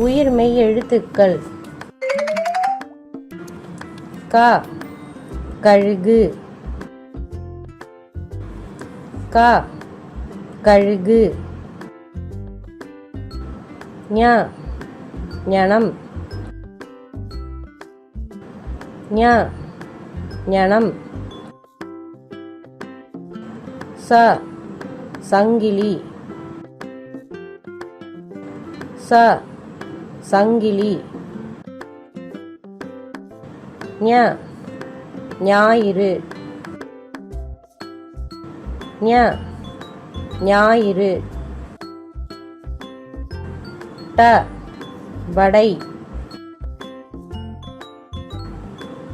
உயிர்மெய் எழுத்துக்கள். க கழுகு, க கழுகு. ஞ ஞனம், ஞ ஞனம். ச சங்கிலி, ச சங்கிலி. ஞ ஞாயிறு, ஞ ஞாயிறு. ட வடை,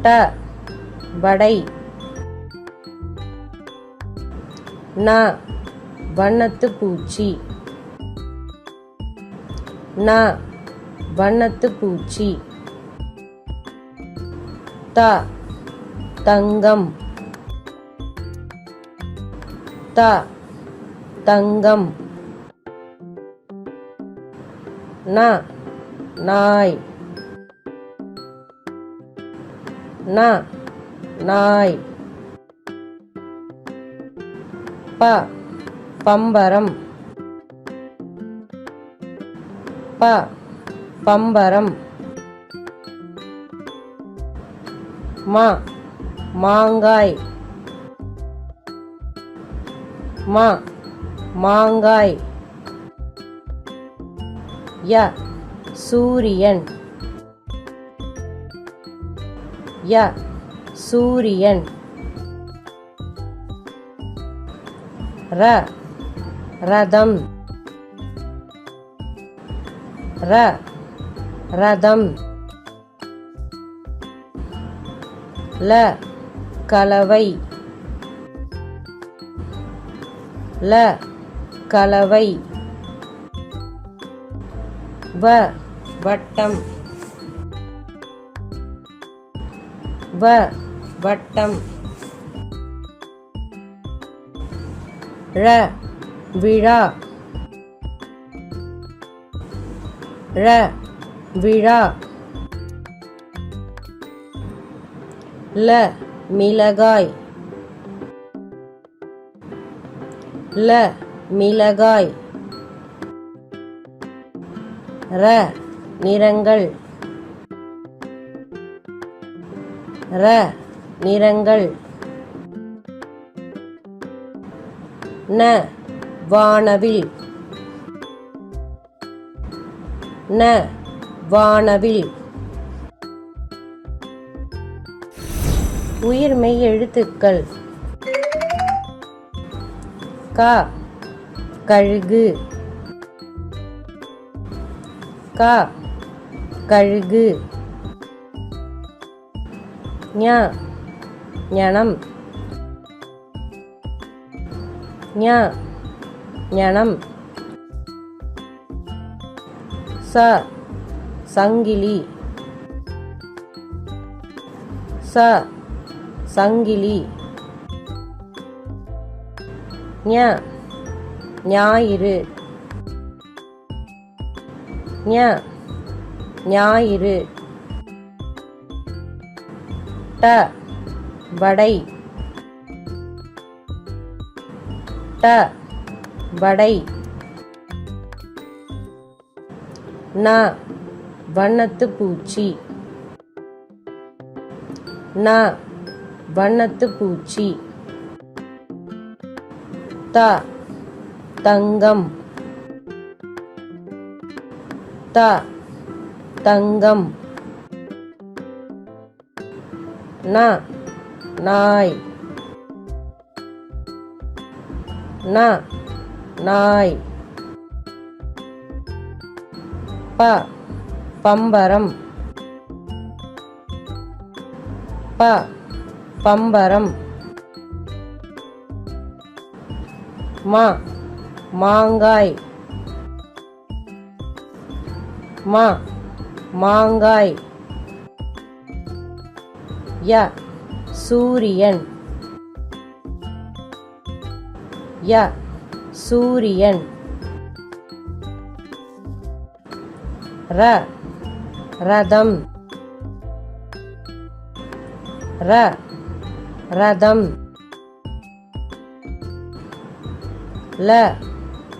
ட வடை. ந வண்ணத்து பூச்சி, ந வண்ணத்து பூச்சி. த தங்கம், த தங்கம். ந நாய், ந நாய். ப பம்பரம், ப பம்பரம். ம மாங்காய், ம மாங்காய். ய சூரியன், ய சூரியன். ர ரதம், ர ரதம். ல கலவை, ல கலவை. வ வட்டம், வ வட்டம். ழ விழா, ழ விழா. ல மிளகாய், ல மிளகாய். ர நிறங்கள், ர நிறங்கள். ந வானவில், ந வானவில். உயிர்மெய் எழுத்துக்கள். க கழுகு, க கழுகு. ஞ ஞனம், ஞ ஞனம். ச சங்கிலி, ச சங்கிலி. ஞ ஞாயிறு, ஞ ஞாயிறு. ட வடை, ட வடை. ந வண்ணத்து பூச்சி, ந வண்ணத்து பூச்சி. த தங்கம், த தங்கம். ந நாய், ந நாய். ப பம்பரம், ப பம்பரம். ம மாங்காய், ம மாங்காய். ய சூரியன். ய சூரியன். ர ரதம். ர ரதம். ல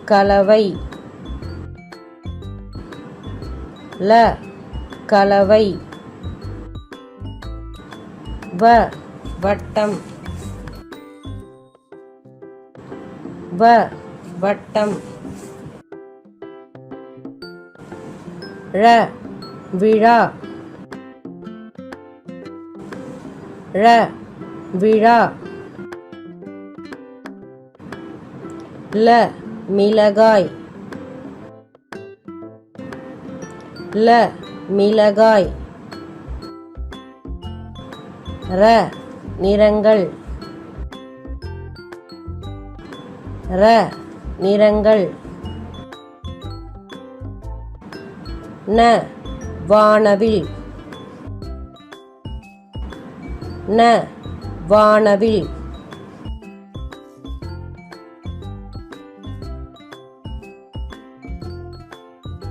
கலவை. ல கலவை. வ வட்டம். வ வட்டம். ழ விழா. ழ விழா. ல மிளகாய். ல மிளகாய். ர நிறங்கள். ர நிறங்கள். ந வானவில். ந வானவில்.